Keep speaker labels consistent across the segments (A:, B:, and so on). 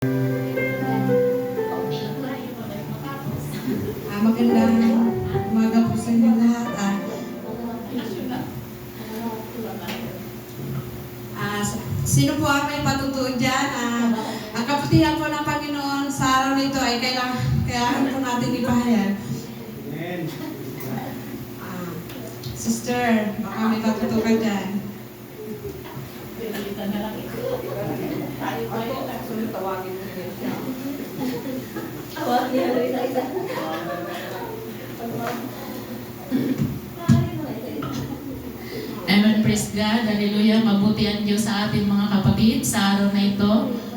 A: Magandang umaga po sa inyo lahat. Sino po ang may patutuon dyan? Ang kaputihan po ng Panginoon sa araw nito ay kailangan po natin ipahayag. Sister, baka may patutukan dyan. Tawagin mo siya.
B: Amen, praise God, hallelujah, mabuti ang Diyos sa ating mga kapatid sa araw na ito.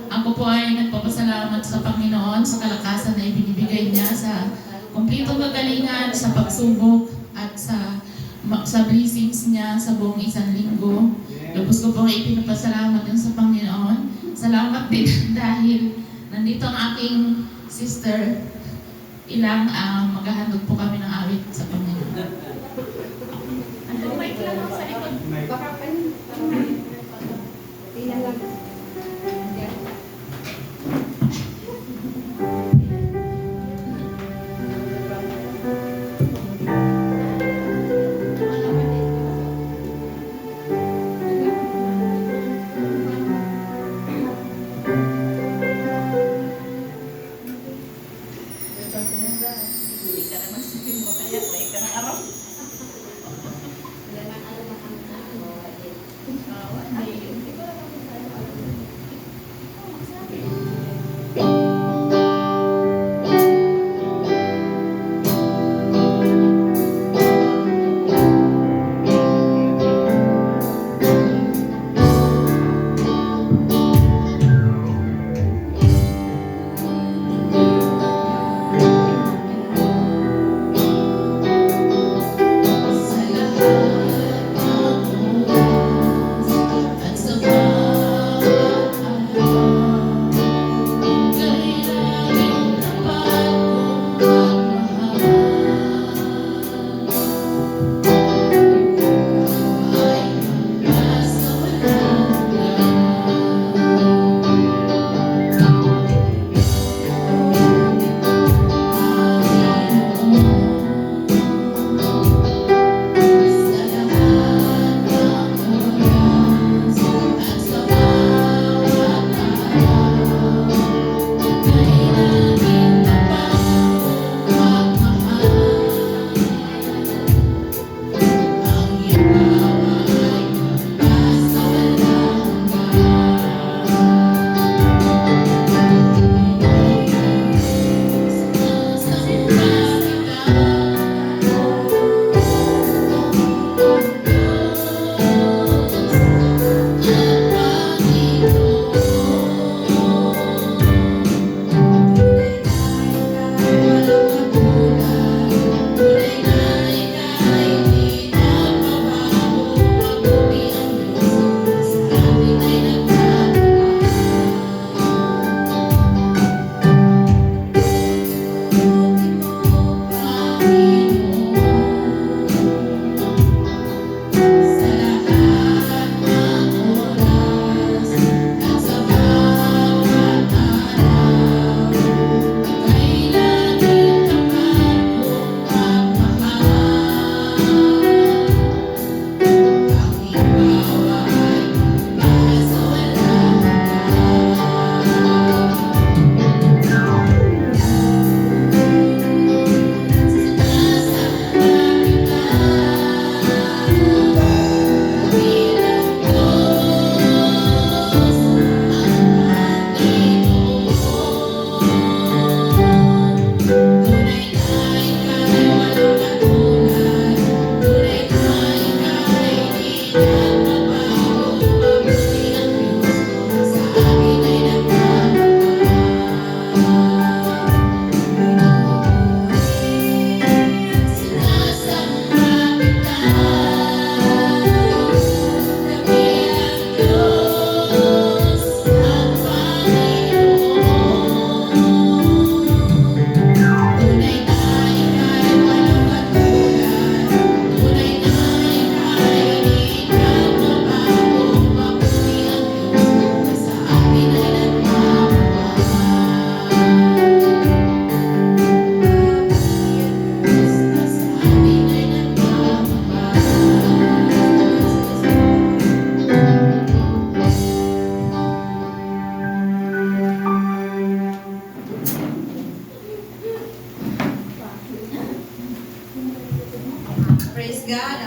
B: Ako po ay nagpapasalamat sa Panginoon sa kalakasan na ibinibigay niya sa kumpletong kagalingan, sa pagsubok at sa blessings niya sa buong isang linggo. Lubos ko pong ipinapasalamat din sa Panginoon. Salamat din dahil nandito ang aking sister. Ilang maghahandog po kami ng awit sa Panginoon. Ano may lang sa likod?
A: Baka kayo. Tingnan lang.
B: Hindi ka naman sipin mo kaya, kaya ka ng araw.
A: God.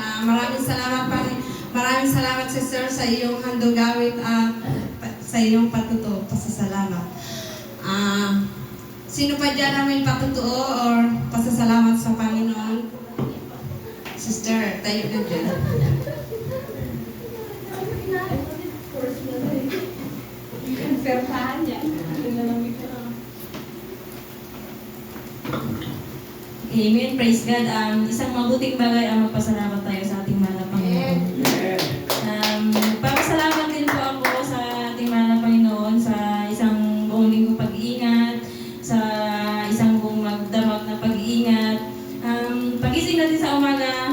A: Maraming salamat Sister sa iyong handogawit at sa iyong patutuo. Pasasalamat. Sino pa dyan na may patutuo or pasasalamat sa Panginoon? Sister, tayo na dyan.
C: Amen. Praise God. Isang mabuting bagay ang magpasalamat tayo sa ating mahal na Panginoon. Papasalamat din po ako sa ating mahal na Panginoon sa isang buong linggo pag-iingat, sa isang buong magdamag na pag-iingat. Pagising natin sa umaga,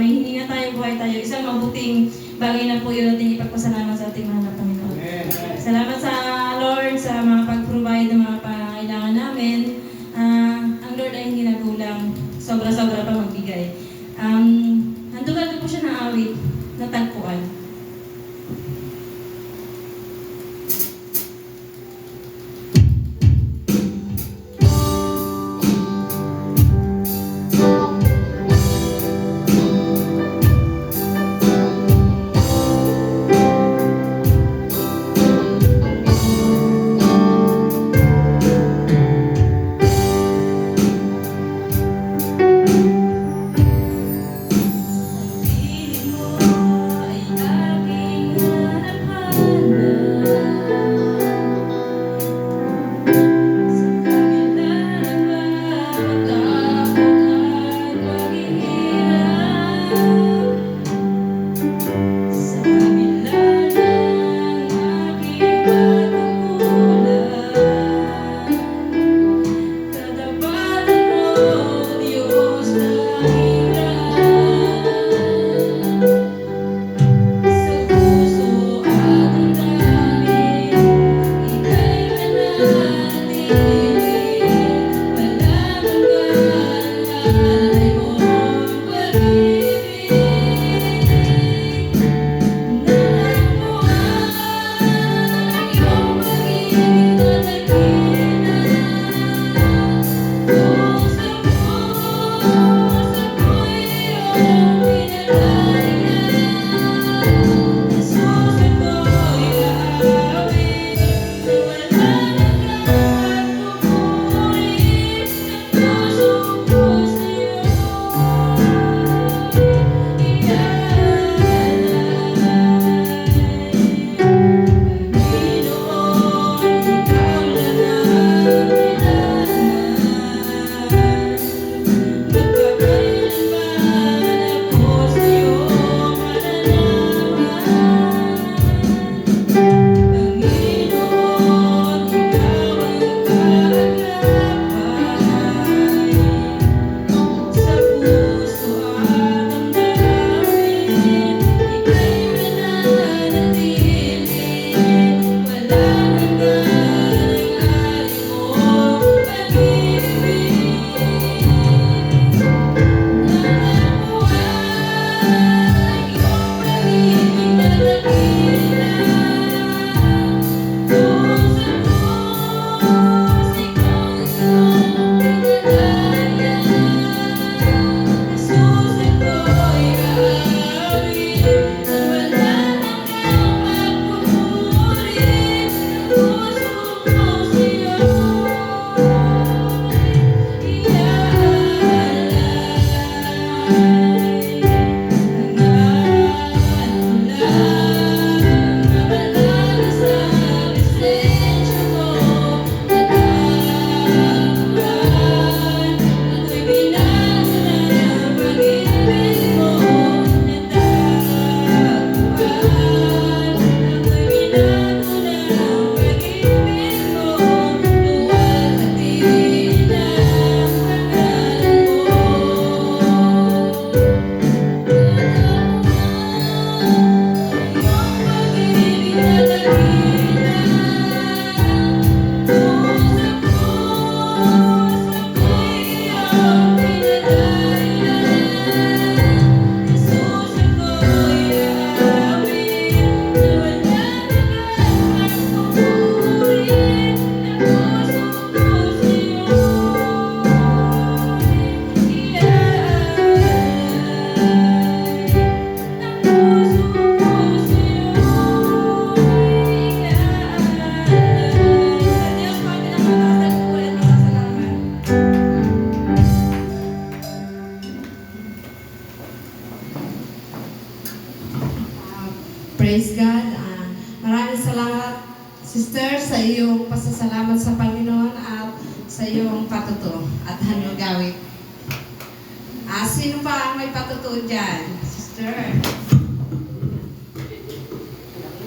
C: may hininga tayo, buhay tayo. Isang mabuting bagay na po yun natin ipagpasalamat sa ating mahal na Panginoon. Salamat sa Lord sa mga pag-provide ng mga pangangailangan namin. Ang Lord ay hindi nagulang, sobra-sobra pa magbigay. Handugan ko po siya ng awit na tagpuan.
A: salamat sa Panginoon at sa iyong patuto at hanugawit. Sino pa ang may patuto dyan? Sister. Alam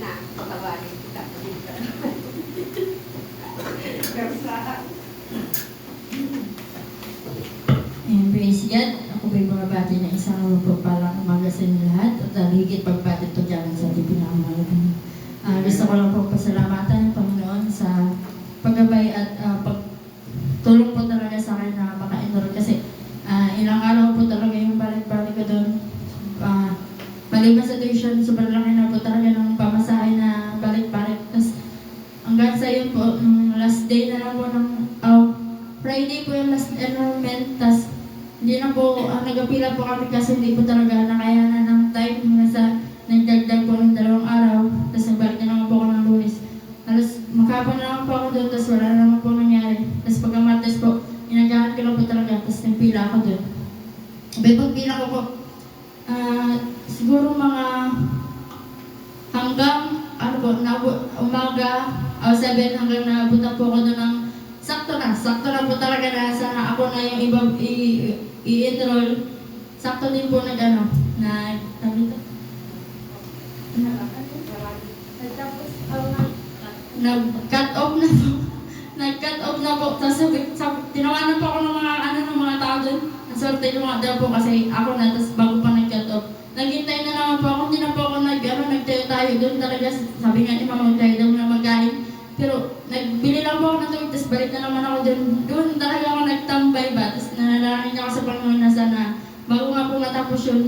A: na, patawarin kita.
D: Ayan, praise God. Ako ba'y bumabati na isang mapagpalang umaga sa inyo lahat at higit pagbati ito dyan sa ating pinakamahalaga. Gusto ko lang po pasalamatan ng Panginoon sa paggabay at pagtulong po talaga sa akin na maka-enroll kasi ilang araw po talaga yung balik-balik ko doon. Maliban sa tuition, sobrang laki na po talaga ng pamasahe na balik-balik. Tapos hanggang sa yun po, last day na lang po ng Friday po yung last enrollment. Tapos hindi na po, nagapila po kami kasi hindi po talaga nakayanan ng time. Nagdagdag po ng 2 araw. Tapos nagbalik na naman po ako ng Lunes. Tapos makapon na lang po ako doon. Tapos wala na naman po nangyari. Tapos pagka-Martes po, inagahan ko lang po talaga. Tapos nagpila ako doon. Pagpila ko po, siguro mga hanggang umaga, 7 hanggang nabutan po ako doon ng sakto na po talaga na sana ako na yung iba i-enroll. Sakto din po nag-cut off na po. Nag-cut off na po. Tapos tinawanan po ako ng mga tao doon. Naswerte yung mga daw po kasi ako na, tapos bago pa nag-cut off. Naghintay na naman po ako, hindi na po ako nagtayo tayo doon talaga. Sabi nga ni Mama, tayo daw na magkain. Pero nagbili lang po ako ng tubig, tapos balik na naman ako doon. Doon talaga ako nagtambay ba. Tapos nanalangin ako sa Panginoon na sana bago nga po matapos yun,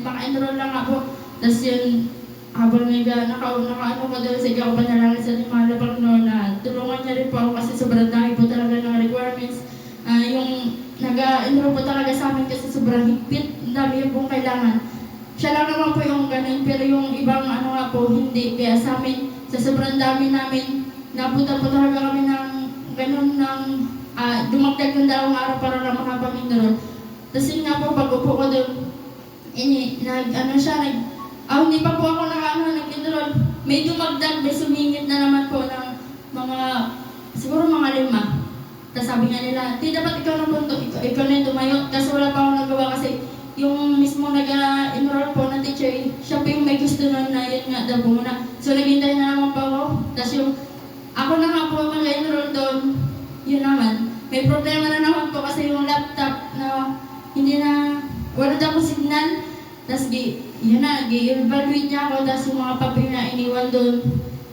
D: maka-enroll lang ako. Tapos yun, habang naka-ano ko doon, sige ako panalangin sa mahal na Panginoon na tulungan niya rin po ako kasi sobrang dami po talaga ng requirements. Yung nag-enroll po talaga sa amin kasi sobrang higpit, dami yung pong kailangan. Siya lang naman po yung ganun, pero yung ibang nga po hindi. Kaya sa amin, sa sobrang dami namin, napunta po talaga kami ng ganun dumagdag ng 2 araw para lang makapag-enroll. Tapos yun nga po, pag-upo ko doon, hindi pa po ako nag-enroll. May dumagdag, may sumingit na naman po ng siguro mga 5. Tapos sabi nga nila, dapat ikaw na po, ikaw na yung tumayo. Kasi wala pa ako nagawa kasi yung mismo nag-enroll po na teacher, siya po yung may gusto nun na yun nga daw po muna. So naghintay na naman po ako. Tapos yung ako na nga po mag-enroll doon, yun naman. May problema na naman po kasi yung laptop na wala daw po signal. Tapos gi-evaluate niya ako, tapos yung mga papel na iniwan doon.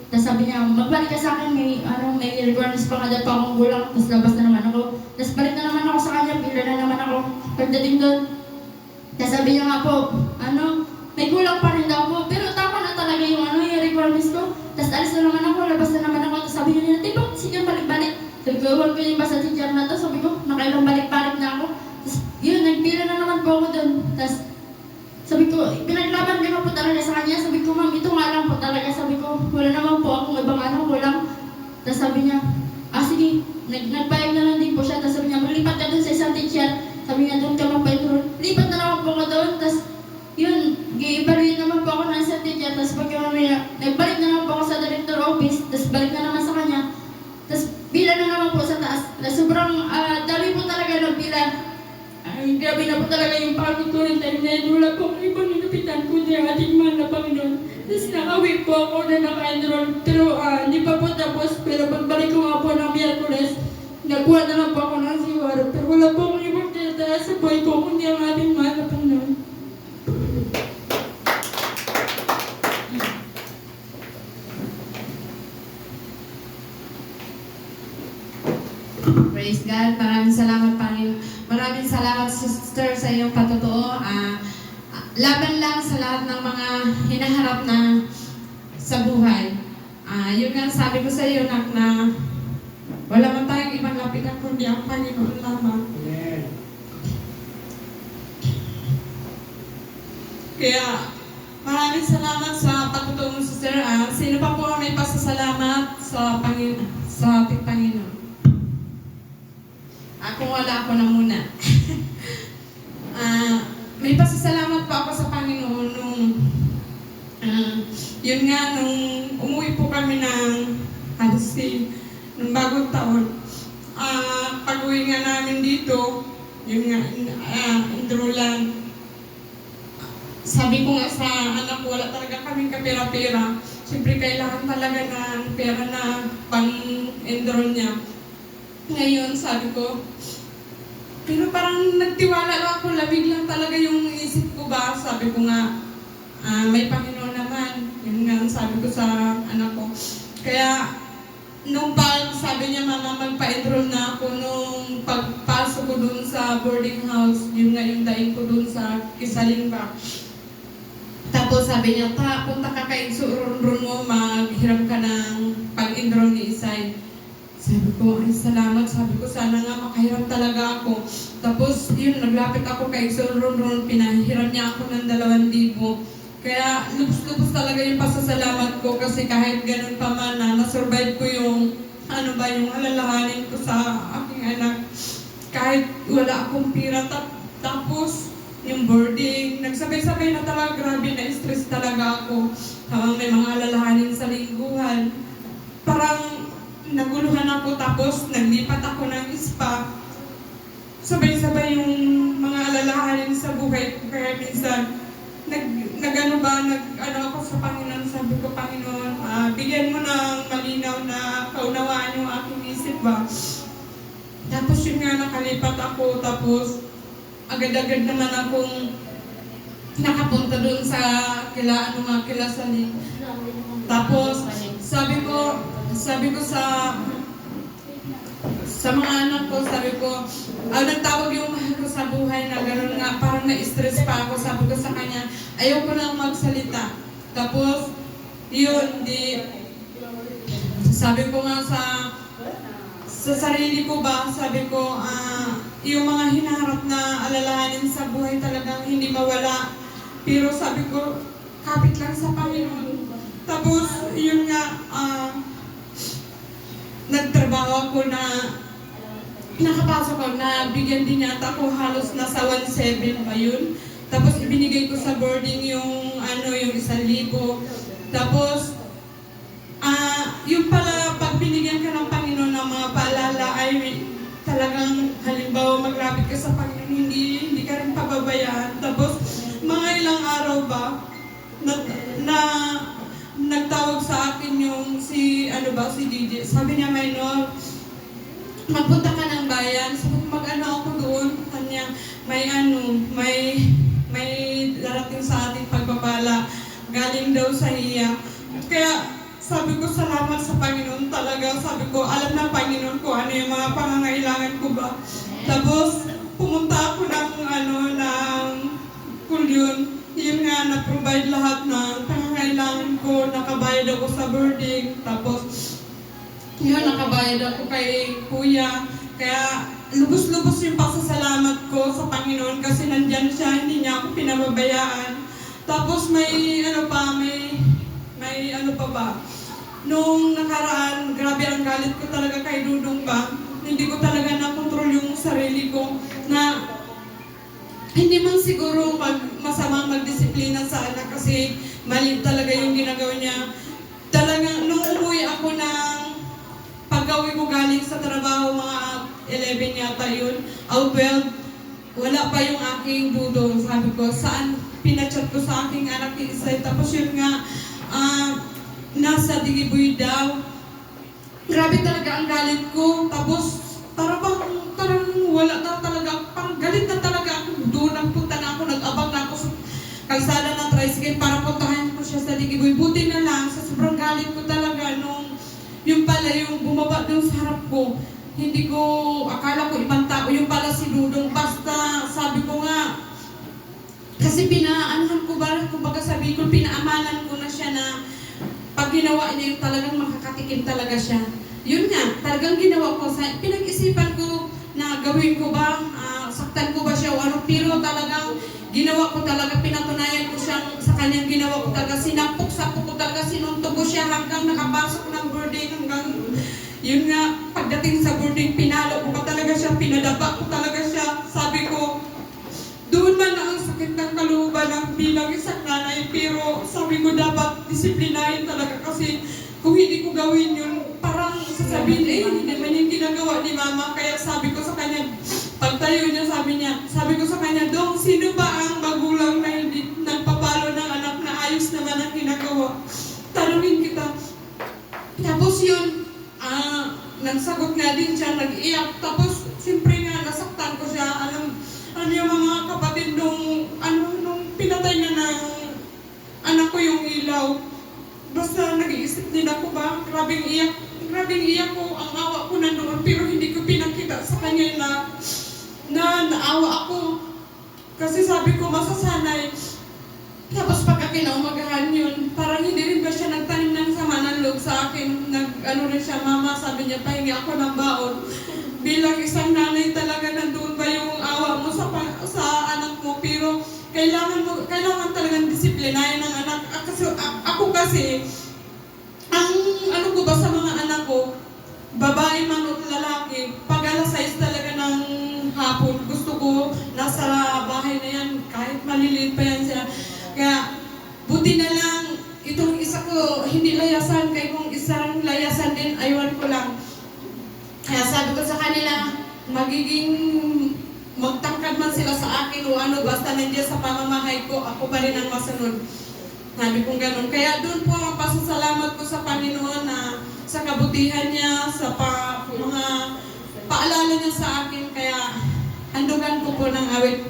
D: Tapos sabi niya, magbalik ka sa akin, may requirements pa nga daw pa akong kulang. Tapos labas na naman ako. Tapos balik na naman ako sa kanya, pila na naman ako. Pagdating doon, tapos sabi niya nga po, may kulang pa rin daw po. Pero tama na talaga yung requirements ko. Tapos alis na naman ako, labas na naman ako. Tapos sabi niya nila, sige balik-balik. Sabi ko, huwag ko yung basta teacher na to. Sabi ko, nakailang balik-balik na ako. Tapos yun, nagpila na naman po ako doon. Tapos sabi ko, pinaglaban ko po talaga sa kanya. Sabi ko, ma'am, ito nga lang po talaga. Sabi ko, wala naman po akong ibang kulang. Tapos sabi niya, sige, nagbayag na lang din po siya. Tapos sabi niya, maglipat ka doon sa isang teacher. Sabi niya, doon ka magpa-enroll. Lipat na naman po ako doon. Tapos yun, i-evaluate naman po ako ng isang teacher. Tapos pag nagbalik na naman po ako sa director office. Tapos balik na naman sa kanya. Tapos bila na naman po sa taas. Sobrang dami po talaga ng bila. Grabe na po talaga yung pagod ko ng time na yun. Wala po akong ibang nilapitan kundi ang ating mahal na Panginoon. Tapos nakawin po ako na naka-enroll. Pero hindi pa po tapos. Pero pagbalik ko nga po ng Miyerkules, nakuha na lang po ako ng siwaro. Pero wala po akong ibang tinataas sa buhay ko kundi ang ating mahal na Panginoon.
A: Praise God. Maraming salamat, Panginoon. Maraming salamat, sister, sa iyong patutuo. Laban lang sa lahat ng mga hinaharap na sa buhay. Yun nga sabi ko sa iyo, Nak, na wala man tayong ibang lapitan kundi ang Panginoon lamang. Kaya maraming salamat sa patutuo mo, sister. Sino pa po may pasasalamat sa ating Panginoon? Kung wala, ako na muna. May pasasalamat po ako sa Panginoon nung yun nga, nung umuwi po kami ng halos
E: ng bagong taon. Pag-uwi nga namin dito, yun nga, Indrolan, sabi ko nga sa anak ko, wala talaga kaming kapira-pira. Siyempre, kailangan talaga ng pera na pang-enroll niya. Ngayon, sabi ko, pero parang nagtiwala lang ako, labig lang talaga yung isip ko ba. Sabi ko nga, may Panginoon naman. Yun nga, sabi ko sa anak ko. Kaya, nung sabi niya, mama, magpa-enroll na ako nung pagpasok ko dun sa boarding house, yun nga yung daing ko dun sa Kisalimba. Tapos sabi niya, punta ka kay Surunrun mo, maghiram ka ng pag-enroll ni Isay. Sabi ko, ay salamat. Sabi ko, sana nga makahiram talaga ako. Tapos yun, naglapit ako kay Surunrun, pinahiram niya ako ng 2,000. Kaya lubos-lubos talaga yung pasasalamat ko kasi kahit ganun pa man na-survive ko yung yung alalahanin ko sa aking anak. Kahit wala akong pira, tapos yung boarding, nagsabay-sabay na talaga, grabe na stress talaga ako. May mga alalahanin sa lingguhan. Parang naguluhan ako, tapos naglipat ako ng spa. Sabay-sabay yung mga alalahanin sa buhay ko. Kaya minsan, ako sa Panginoon, sabi ko, Panginoon, bigyan mo ng malinaw na kaunawaan yung aking isip ba. Tapos yun nga, nakalipat ako, tapos agad-agad naman akong nakapunta doon sa kila Saling. Tapos sabi ko sa mga anak ko, sabi ko, nagtawag yung mahal ko sa buhay na gano'n nga, parang na-stress pa ako. Sabi ko sa kanya, ayaw ko nang magsalita. Tapos, yun, sabi ko nga sa sarili ko ba, sabi ko, yung mga hinaharap na alalahanin sa buhay talagang hindi mawala. Pero sabi ko, kapit lang sa Panginoon. Tapos, yun nga, nagtrabaho ako na nakapasok ako na bigyan din yata ako halos nasa 1,700 pa yun. Tapos ibinigay ko sa boarding yung 1,000. Tapos yung pala pag binigyan ka ng Panginoon ng mga paalala ay talagang halimbawa maglapit ka sa Panginoon, hindi ka rin pababayaan. Tapos mga ilang araw ba na nagtawag sa akin yung si DJ. Sabi niya, Minor, magpunta ka ng bayan. Sabi ko, ako doon. Kanya, may darating sa ating pagpapala. Galing daw sa iya. Kaya, sabi ko, salamat sa Panginoon talaga. Sabi ko, alam na Panginoon ko ano yung mga pangangailangan ko ba. Tapos, pumunta ako ng kulyon. Yun nga, na-provide lahat ng pangangailangan ko. Nakabayad ako sa boarding. Tapos, yun, nakabayad ako kay Kuya. Kaya, lubos-lubos yung pasasalamat ko sa Panginoon kasi nandyan siya, hindi niya ako pinababayaan. Tapos, may ano pa ba? Nung nakaraan, grabe ang galit ko talaga kay Dudong ba? Hindi ko talaga nakontrol yung sarili ko na hindi man siguro masamang magdisiplina sa anak kasi mali talaga yung ginagawa niya. Talagang nung umuwi ako ng pag-uwi ko galing sa trabaho, mga 11 yata yun, 12, wala pa yung aking Dudong. Sabi ko, saan? Pinachat ko sa aking anak isa. Tapos yun nga, nasa Digiboy daw. Grabe talaga ang galit ko. Tapos parang wala na talaga, parang galit na talaga ako. Doon nagpunta na ako, nag-abang na ako sa kalsada ng tricycle para puntahan ko siya sa Digiboy. Buti na lang, sa sobrang galit ko talaga nung yung pala yung bumaba doon sa harap ko. Hindi ko, akala ko ibang tao, yung pala si Dudong. Basta sabi ko nga, kasi pinaanahan ko ba, kumbaga sabi ko, pinaamanan ko na siya na pag ginawa niya yung talagang makakatikim talaga siya. Yun nga, talagang ginawa ko, pinag-isipan ko na gawin ko ba, saktan ko ba siya o ano, pero talagang ginawa ko talaga, pinatunayan ko siyang sa kanyang ginawa ko talaga, sinapok-sapok ko talaga, sinunto ko siya hanggang nakapasok ng boarding, hanggang yun nga, pagdating sa boarding, pinalo ko pa talaga siya, pinadaba ko talaga siya, sabi ko, doon man ang sakit ng kalooban ng bilang isang nanay, pero sabi ko dapat disiplinahin talaga kasi kung hindi ko gawin yun, parang sa sabi niya, hindi man yung ginagawa ni mama. Kaya sabi ko sa kanya, pagtayo niya, sabi ko sa kanya, Dong, sino ba ang magulang na hindi nagpapalo ng anak na ayos naman ang ginagawa? Tanungin kita. Tapos yun, nagsagot nga din siya, nag-iyak. Tapos, siyempre nga, nasaktan ko siya. Ano yung mga kapatid nung pinatay na ng anak ko yung ilaw. Basta nag-iisip din ako ba, grabing iyak ko, ang awa ko nandoon, pero hindi ko pinakita sa kanya na naawa ako. Kasi sabi ko, masasanay. Tapos pagka kinaumagahan yun, parang hindi rin ba siya nagtanim ng sama ng loob sa akin. Rin siya, mama, sabi niya, pahingi ako ng baon. Bilang isang nanay talaga nandoon ba yung awa mo sa anak mo, pero kailangan talagang disiplinahin ng anak. Ako kasi, ang ano ko ba sa mga anak ko, babae man o lalaki, pag alas 6 talaga ng hapon, gusto ko nasa bahay na yan, kahit maliliit pa yan sila. Kaya, buti na lang, itong isa ko hindi layasan, kaya kung isang layasan din, aywan ko lang. Kaya sabi ko sa kanila, magtangkad man sila sa akin o ano, basta nandiyan sa pamamahay ko, ako pa rin ang masunod. Sabi kong ganun. Kaya doon po ang pasasalamat ko sa Panginoon na sa kabutihan niya, sa mga paalala niya sa akin. Kaya handugan ko po ng awit.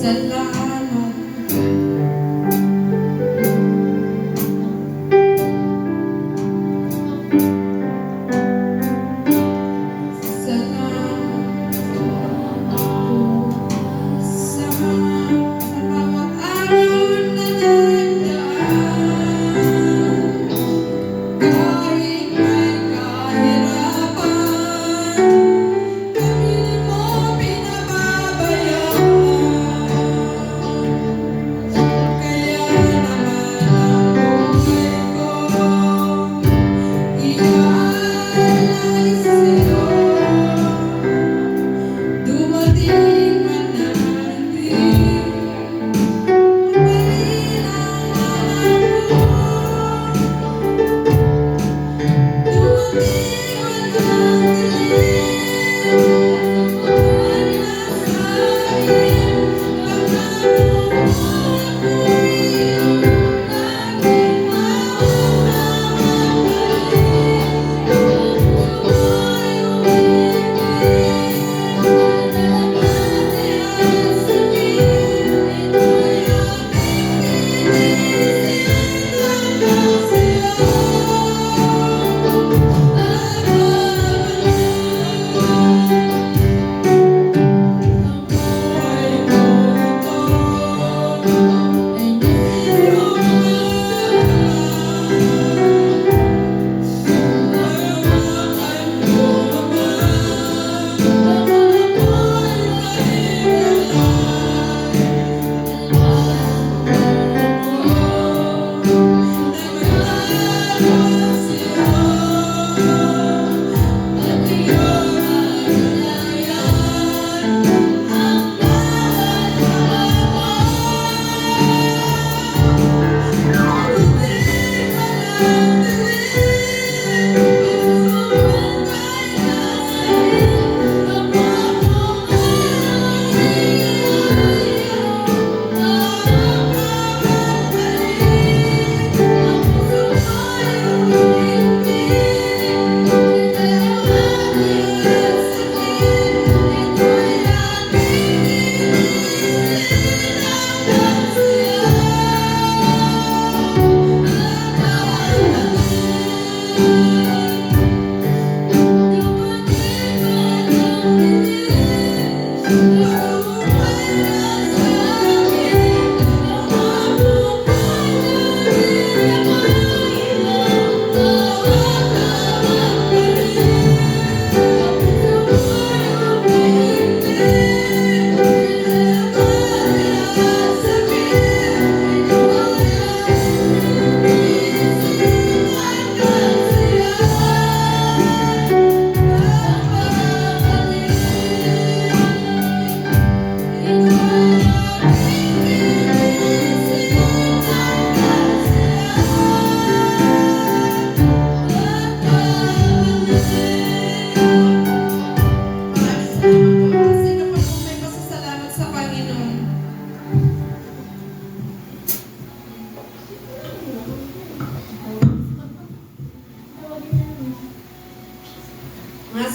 E: Salamat. Ikaw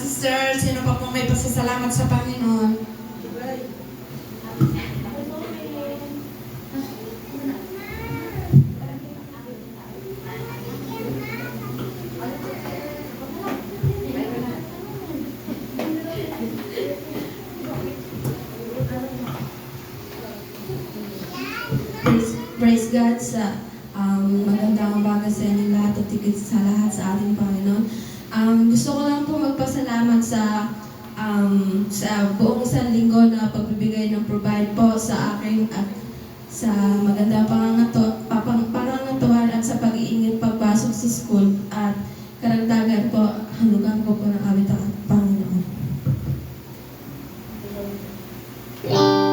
A: sister, sino pa po may pasasalamat sa Panginoon?
F: Praise God sa magandang umaga sa inyo lahat at higit sa lahat sa ating Panginoon. Gusto ko lang po magpasalamat sa buong isang linggo na pagbibigay ng provide po sa akin at sa magandang pangangatuan at sa pag-iingat pagpasok sa school at karagdagan po, hanugan ko po ng awit ang Panginoon.
D: Buhay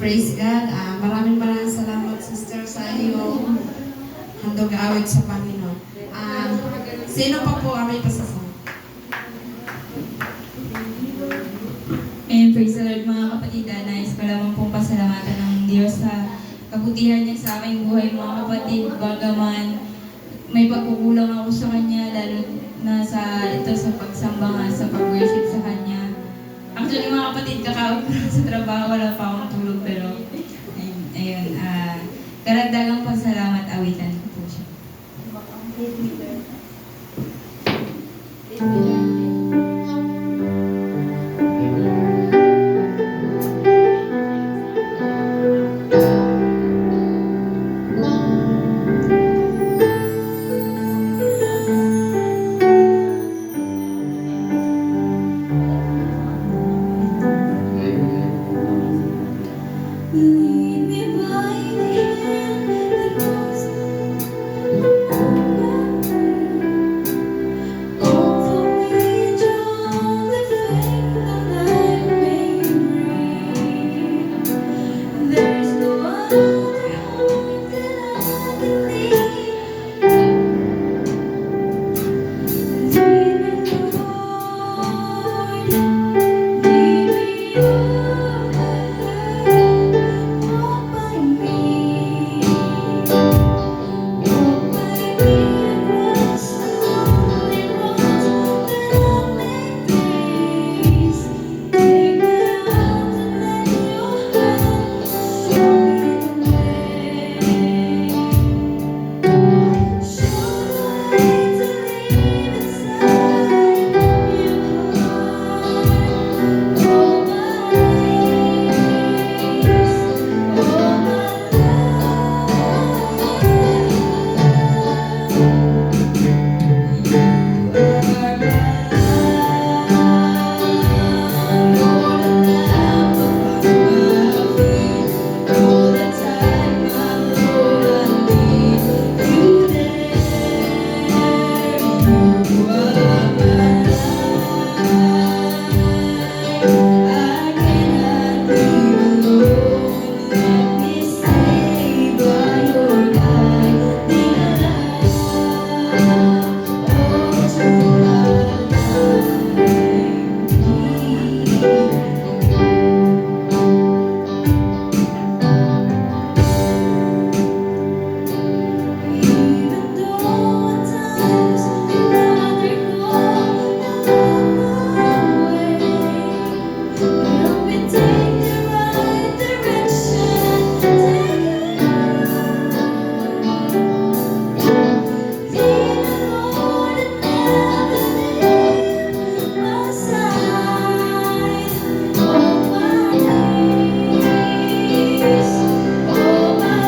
A: Praise God. Maraming salamat, sister, sa iyong handog awit sa Panginoon. Sino pa po ang may pasasama?
C: And praise the Lord mga kapatid, nais ko lamang pong pasalamatan ng Diyos sa kabutihan niya sa aking buhay mga kapatid. Bagaman may pagkukulang ako sa Kanya, lalo na sa pagsamba nga, sa pag-worship sa Kanya. Actually mga kapatid, kakauwi ko lang sa trabaho, wala pa akong tulog, pero ayun, karagdagang pasalamat, awitan ko po siya.
F: Lead me by the hand that goes over me, draw the flame that light may bring. There's no other hope that I can lead. Lead me, Lord, lead me over. Walk by me across the lonely roads that I may face. Take me out and let your hand show me the way. Show the way to live inside your heart. All my days, all my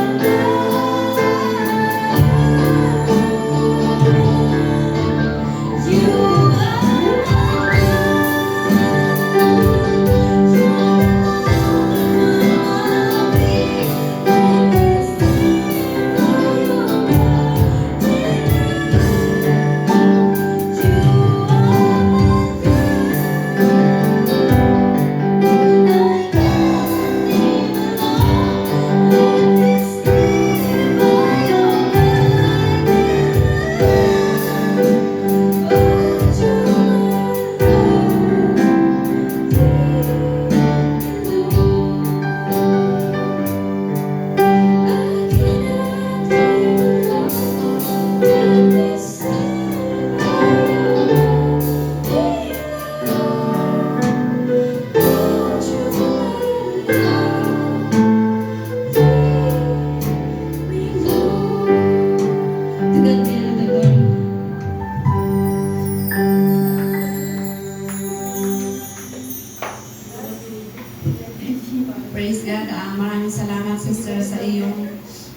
A: Praise God. Maraming salamat, sister, sa iyong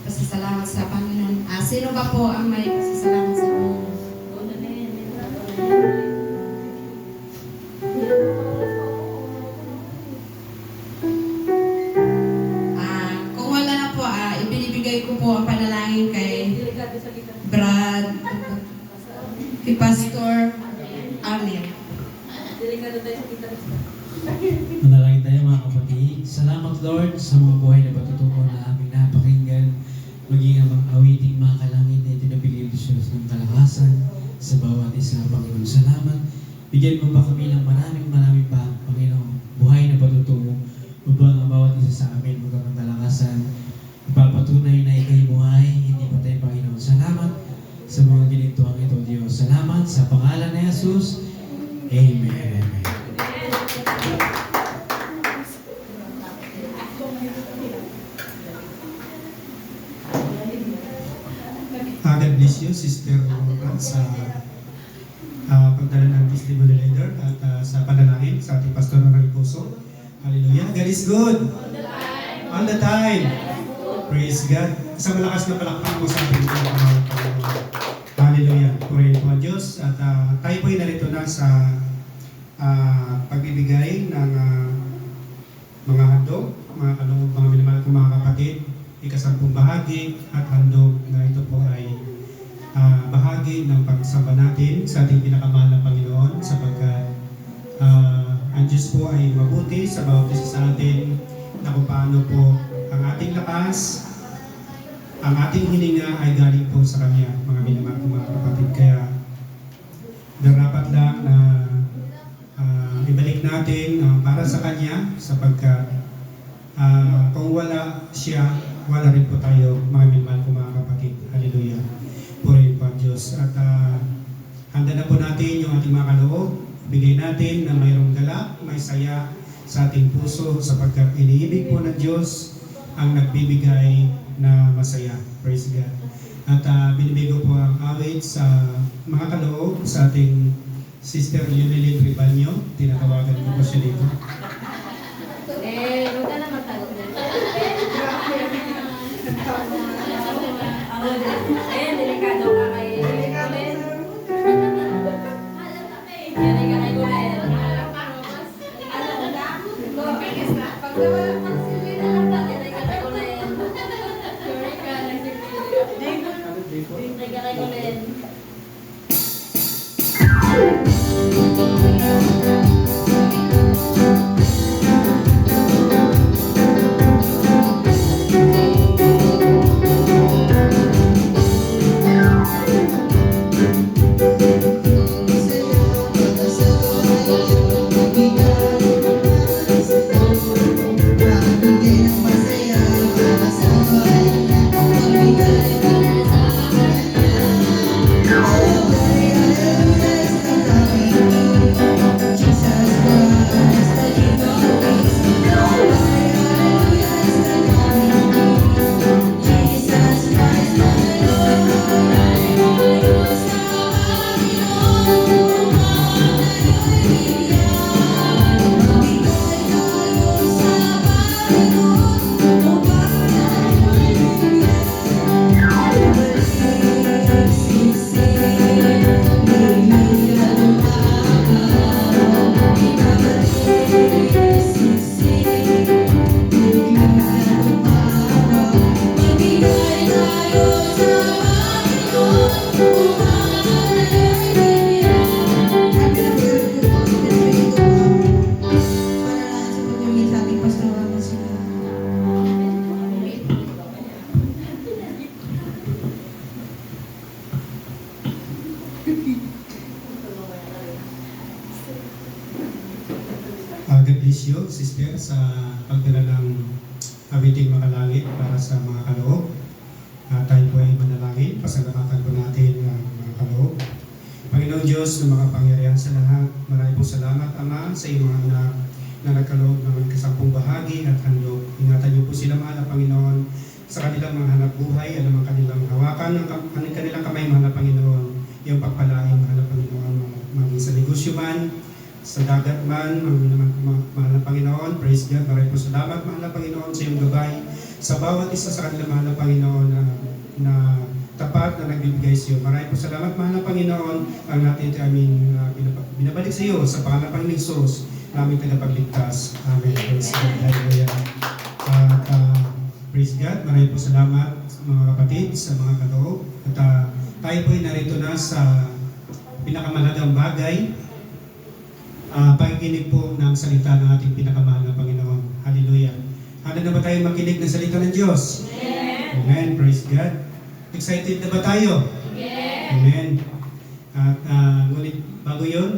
A: pasasalamat sa Panginoon. Sino ba po ang may pasasalamat sa Panginoon? Kung wala na po, ibinibigay ko po ang panalangin kay Brad, kay Pastor Arlene.
G: Manalangin tayo mga kapatid. Salamat salamat, Lord, sa mga buhay na patutuko na aming napakinggan, maging ang mga awiting mga kalangit na itinabili Diyos ng kalakasan sa bawat isa, Panginoon. Salamat. Bigyan mo pa kami ng maraming pa, Panginoon, buhay na patutuko upang ang bawat isa sa amin magkaroon ng kalakasan. Ipapatunay na ikay buhay, hindi patay, Panginoon. Salamat sa mga ginituang ito, Diyos. Salamat sa pangalan ni Jesus. Amen. Amen.
H: God bless you, Sister Roman, sa pagdala ng testimony leader at sa panalangin sa ating Pastor ng Puso. Hallelujah. God is good. All the time. Praise God. Isang malakas na palakpak mo sa ating Panginoon. Hallelujah. Purihin po ang Diyos. At tayo po'y narito na sa pagbibigay ng mga handog, mga kaloob, mga minamahal kong mga kapatid, ikasampung bahagi at handog na ito po ay bahagi ng pagsamba natin sa ating pinakamahal na Panginoon sapagkat ang Diyos po ay mabuti sa bawat isa sa atin na kung paano po ang ating lakas, ang ating hininga ay galing po sa Kanya, mga minamahal kong mga kapatid. Kaya dapat lang na ibalik natin para sa Kanya sapagkat kung wala siya, wala rin po tayo, mga minamahal kong mga kapatid. Hallelujah. Purihin po ang Diyos. At handa na po natin yung ating mga kaloob. Bigay natin na mayroong galak, may saya sa ating puso sapagkat iniibig po ng Diyos ang nagbibigay na masaya. Praise God. At binibigo po ang awit sa mga kaloob sa ating Sister Yunilin Ribanyo. Tinatawagan ko po siya dito.
D: Huwag ka na magtagot na.
C: Delikado ka kay Gulen. Yan ay kay Gulen. Pag nawala pa si Gulen, yan ay kay Gulen. Yan ay kay Gulen. God bless you, Sister, sa pagdala ng awiting makalangit para sa mga kaloob. Tayo po ay manalangin, pasalamatan po natin ang mga kaloob. Panginoon Diyos na makapangyarihan sa lahat, marami pong salamat, Ama, sa iyong mga anak na nagkaloob ng kasampung bahagi at handog. Ingatan niyo po sila, mahal na Panginoon, sa kanilang mga hanap buhay, alam ang kanilang hawakan, ang kanilang kamay, mahal na Panginoon, yung pagpalain, mahal na Panginoon, maging sa negosyo man, sa dagat man, mahal na Panginoon, praise God, maraming po salamat, mahal na Panginoon, sa iyong gabay, sa bawat isa sa kanila, mahal na Panginoon, na tapat na nagbibigay sa iyo. Maraming po salamat, mahal na Panginoon, ang natin ito aming binabalik sa iyo, sa pangalan ng Panginoon Jesus, na aming tagapagligtas. Amen. Praise God. Hallelujah. Praise God, maraming po salamat, mga kapatid, sa mga kaloob. At tayo po ay narito na sa pinakamalagang bagay, pakikinig po ng salita ng ating pinakamahal na Panginoon. Hallelujah.
H: Handa na ba tayo makinig ng salita ng Diyos? Amen. Praise God. Excited na ba tayo? Amen. At ngunit bago yun,